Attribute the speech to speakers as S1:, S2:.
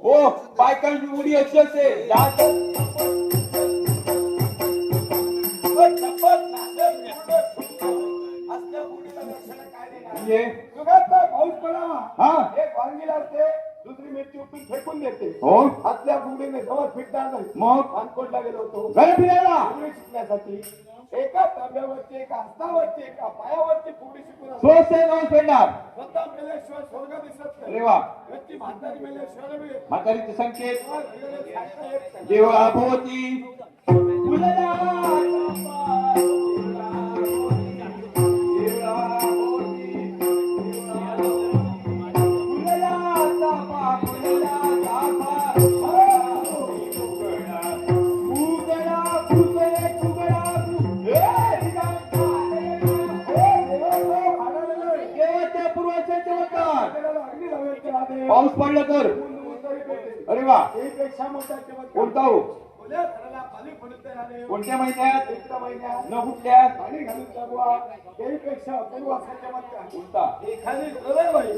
S1: हो बायकांची उडी अशी असते
S2: पाऊस पडावा
S1: हा
S2: एक वांगीला असते दुसरी मिरची उपी फेकून देते
S1: हो
S2: आतल्या फुगडीने जवळ फिटणार नाही
S1: मग
S2: अनकोटला गेलो होतो
S1: गळा फिरायला
S2: फुगडी शिकण्यासाठी एका तांब्यावरची एका हातावरची एका पायावरची फुगडी शिकून
S1: स्वस्त जाऊन फेडणार
S2: स्वतः मेल्याशिवाय स्वर्ग दिसत नाही
S1: अरे वा
S2: व्यक्ती म्हातारी मेल्याशिवाय नाही.
S1: म्हातारीचे संकेत
S2: सांगता येत नाही.
S1: देवा भोवती पाऊस पडला तर अरे वा
S2: पेक्षा मोठा चमत्कार
S1: कोणता हो
S2: ओल्या झाडाला पाणी पडत राहणे
S1: कोणत्या महिन्यात
S2: एका महिन्यात
S1: न कुठल्या
S2: पाणी घालून जगवा त्याहीपेक्षा अपूर्व असा चमत्कार
S1: कोणता
S2: एखादी गरज बाई